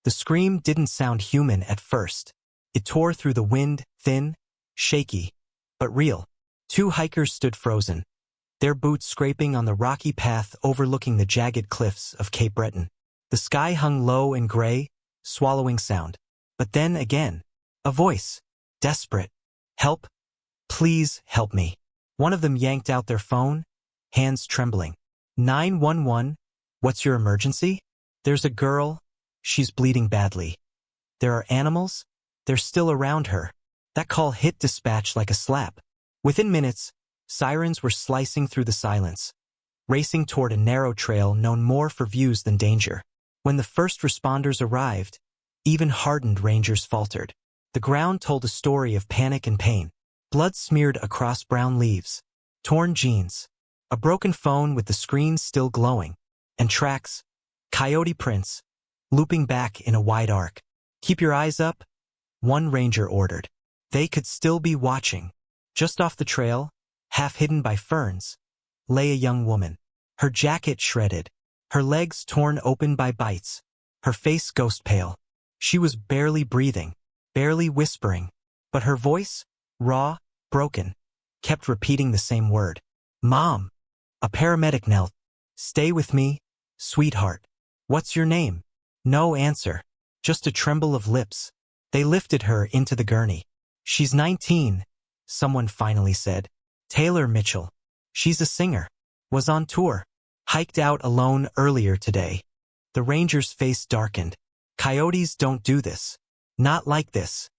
The scream didn't sound human at first. It tore through the wind, thin, shaky, but real. Two hikers stood frozen, their boots scraping on the rocky path overlooking the jagged cliffs of Cape Breton. The sky hung low and gray, swallowing sound. But then again, a voice. Desperate. Help. Please help me. One of them yanked out their phone, hands trembling. 911, what's your emergency? There's a girl. She's bleeding badly. There are animals. They're still around her. That call hit dispatch like a slap. Within minutes, sirens were slicing through the silence, racing toward a narrow trail known more for views than danger. When the first responders arrived, even hardened rangers faltered. The ground told a story of panic and pain. Blood smeared across brown leaves, torn jeans, a broken phone with the screen still glowing, and tracks, coyote prints, looping back in a wide arc. Keep your eyes up, one ranger ordered. They could still be watching. Just off the trail, half hidden by ferns, lay a young woman. Her jacket shredded, her legs torn open by bites, her face ghost pale. She was barely breathing, barely whispering, but her voice, raw, broken, kept repeating the same word. Mom. A paramedic knelt. Stay with me, sweetheart. What's your name? No answer, just a tremble of lips. They lifted her into the gurney. She's 19, someone finally said. Taylor Mitchell. She's a singer. Was on tour. Hiked out alone earlier today. The ranger's face darkened. Coyotes don't do this. Not like this.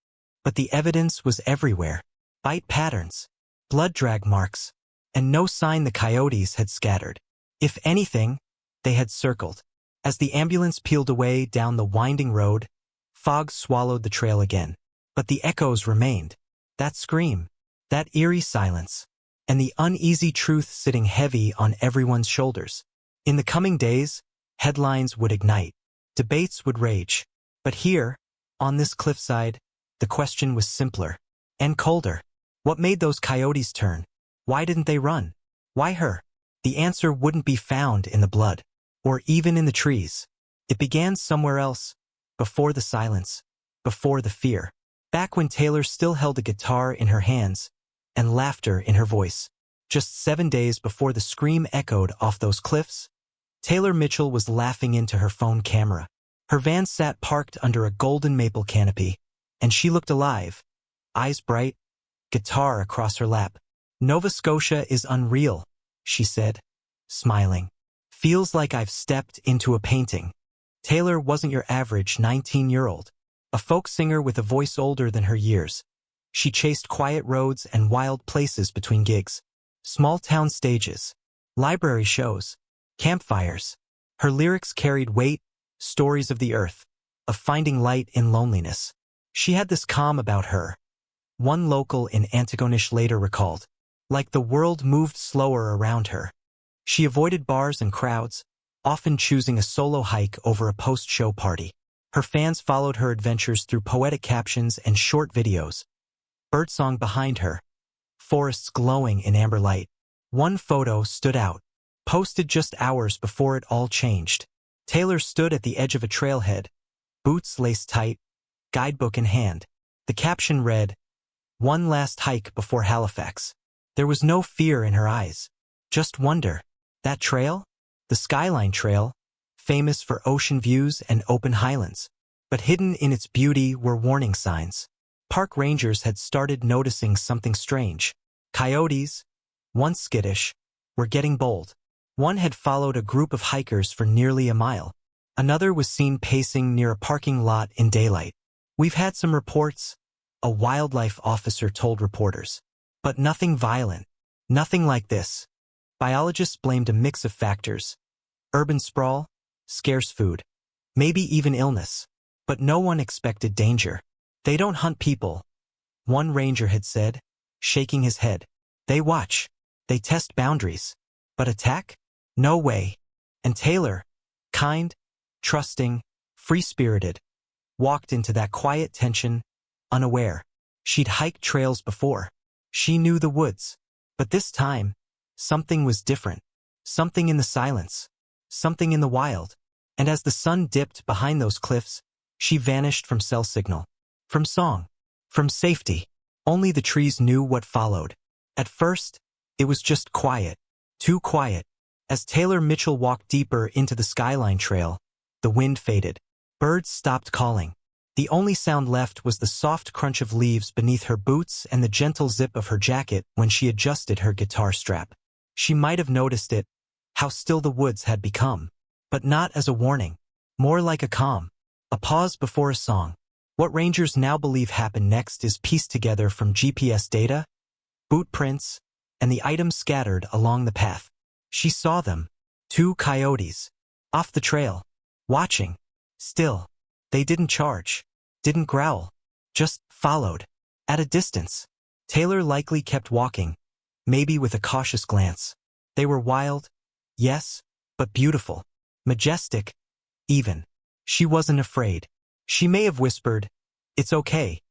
But the evidence was everywhere. Bite patterns, blood drag marks, and no sign the coyotes had scattered. If anything, they had circled. As the ambulance peeled away down the winding road, fog swallowed the trail again. But the echoes remained. That scream, that eerie silence, and the uneasy truth sitting heavy on everyone's shoulders. In the coming days, headlines would ignite. Debates would rage. But here, on this cliffside, the question was simpler and colder. What made those coyotes turn? Why didn't they run? Why her? The answer wouldn't be found in the blood, or even in the trees. It began somewhere else, before the silence, before the fear. Back when Taylor still held a guitar in her hands and laughter in her voice. Just 7 days before the scream echoed off those cliffs, Taylor Mitchell was laughing into her phone camera. Her van sat parked under a golden maple canopy, and she looked alive, eyes bright, guitar across her lap. Nova Scotia is unreal, she said, smiling. Feels like I've stepped into a painting. Taylor wasn't your average 19-year-old, a folk singer with a voice older than her years. She chased quiet roads and wild places between gigs, small town stages, library shows, campfires. Her lyrics carried weight, stories of the earth, of finding light in loneliness. She had this calm about her, one local in Antigonish later recalled, like the world moved slower around her. She avoided bars and crowds, often choosing a solo hike over a post-show party. Her fans followed her adventures through poetic captions and short videos. Birdsong behind her, forests glowing in amber light. One photo stood out, posted just hours before it all changed. Taylor stood at the edge of a trailhead, boots laced tight, guidebook in hand. The caption read, "One last hike before Halifax." There was no fear in her eyes, just wonder. That trail? The Skyline Trail, famous for ocean views and open highlands. But hidden in its beauty were warning signs. Park rangers had started noticing something strange. Coyotes, once skittish, were getting bold. One had followed a group of hikers for nearly a mile. Another was seen pacing near a parking lot in daylight. We've had some reports, a wildlife officer told reporters. But nothing violent. Nothing like this. Biologists blamed a mix of factors. Urban sprawl, scarce food, maybe even illness. But no one expected danger. They don't hunt people, one ranger had said, shaking his head. They watch. They test boundaries. But attack? No way. And Taylor, kind, trusting, free-spirited, walked into that quiet tension, unaware. She'd hiked trails before. She knew the woods. But this time, something was different. Something in the silence. Something in the wild. And as the sun dipped behind those cliffs, She vanished from cell signal, from song, from safety. Only the trees knew what followed. At first, it was just quiet, too quiet. As Taylor Mitchell walked deeper into the skyline trail, the wind faded. Birds stopped calling. The only sound left was the soft crunch of leaves beneath her boots and the gentle zip of her jacket when she adjusted her guitar strap. She might have noticed it, how still the woods had become. But not as a warning. More like a calm. A pause before a song. What rangers now believe happened next is pieced together from GPS data, boot prints, and the items scattered along the path. She saw them. 2 coyotes. Off the trail. Watching. Still. They didn't charge. Didn't growl. Just followed. At a distance. Taylor likely kept walking. Maybe with a cautious glance. They were wild. Yes. But beautiful. Majestic. Even. She wasn't afraid. She may have whispered, "It's okay,"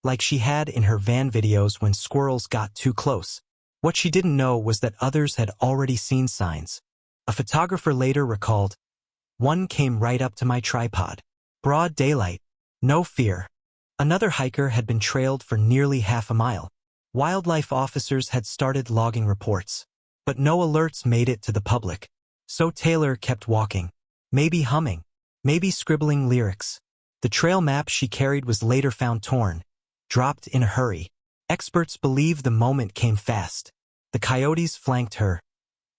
like she had in her van videos when squirrels got too close. What she didn't know was that others had already seen signs. A photographer later recalled, "One came right up to my tripod. Broad daylight. No fear." Another hiker had been trailed for nearly half a mile. Wildlife officers had started logging reports. But no alerts made it to the public. So Taylor kept walking. Maybe humming. Maybe scribbling lyrics. The trail map she carried was later found torn, dropped in a hurry. Experts believe the moment came fast. The coyotes flanked her.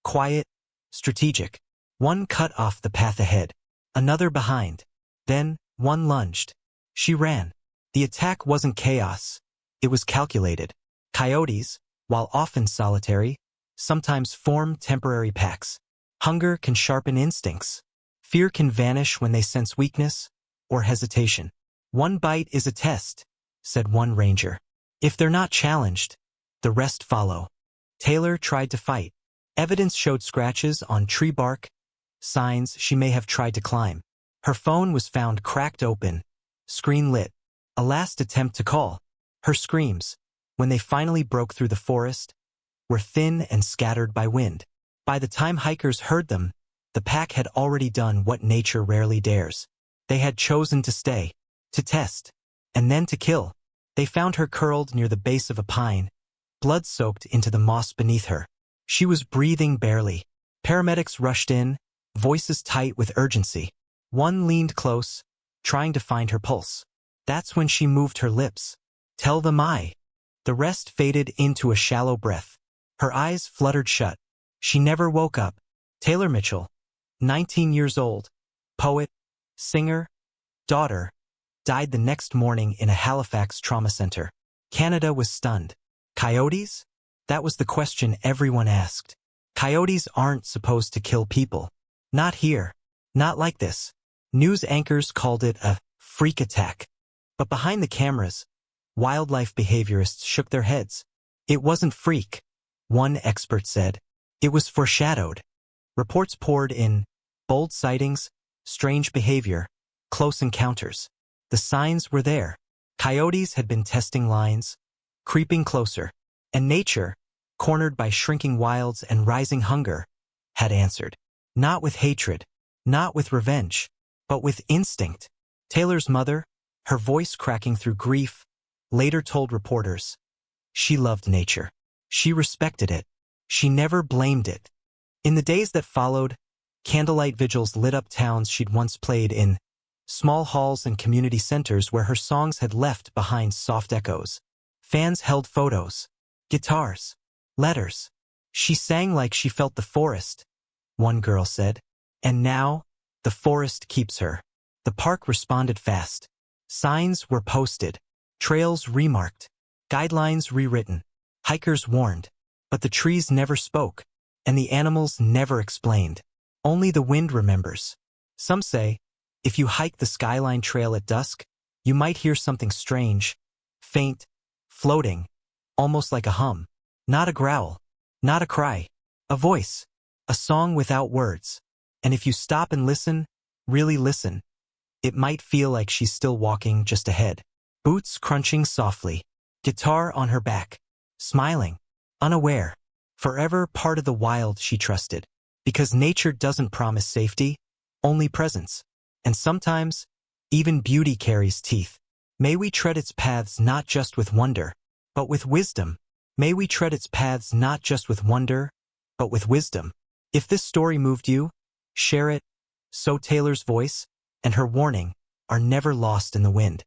Quiet, strategic. One cut off the path ahead, another behind. Then, one lunged. She ran. The attack wasn't chaos. It was calculated. Coyotes, while often solitary, sometimes form temporary packs. Hunger can sharpen instincts. Fear can vanish when they sense weakness or hesitation. "One bite is a test," said one ranger. "If they're not challenged, the rest follow." Taylor tried to fight. Evidence showed scratches on tree bark, signs she may have tried to climb. Her phone was found cracked open, screen lit. A last attempt to call. Her screams, when they finally broke through the forest, were thin and scattered by wind. By the time hikers heard them, the pack had already done what nature rarely dares. They had chosen to stay, to test, and then to kill. They found her curled near the base of a pine, blood soaked into the moss beneath her. She was breathing barely. Paramedics rushed in, voices tight with urgency. One leaned close, trying to find her pulse. That's when she moved her lips. "Tell them I." The rest faded into a shallow breath. Her eyes fluttered shut. She never woke up. Taylor Mitchell, 19 years old, poet, singer, daughter, died the next morning in a Halifax trauma center. Canada was stunned. Coyotes? That was the question everyone asked. Coyotes aren't supposed to kill people. Not here. Not like this. News anchors called it a freak attack. But behind the cameras, wildlife behaviorists shook their heads. It wasn't freak, one expert said. It was foreshadowed. Reports poured in, bold sightings, strange behavior, close encounters. The signs were there. Coyotes had been testing lines, creeping closer, and nature, cornered by shrinking wilds and rising hunger, had answered. Not with hatred, not with revenge, but with instinct. Taylor's mother, her voice cracking through grief, later told reporters, she loved nature. She respected it. She never blamed it. In the days that followed, candlelight vigils lit up towns she'd once played in, small halls and community centers where her songs had left behind soft echoes. Fans held photos, guitars, letters. She sang like she felt the forest, one girl said. And now, the forest keeps her. The park responded fast. Signs were posted, trails remarked, guidelines rewritten, hikers warned. But the trees never spoke, and the animals never explained. Only the wind remembers. Some say, if you hike the Skyline Trail at dusk, you might hear something strange, faint, floating, almost like a hum. Not a growl, not a cry, a voice, a song without words. And if you stop and listen, really listen, it might feel like she's still walking just ahead. Boots crunching softly, guitar on her back, smiling, unaware, forever part of the wild she trusted. Because nature doesn't promise safety, only presence. And sometimes, Even beauty carries teeth. May we tread its paths not just with wonder, but with wisdom. May we tread its paths not just with wonder, but with wisdom. If this story moved you, share it, so Taylor's voice and her warning are never lost in the wind.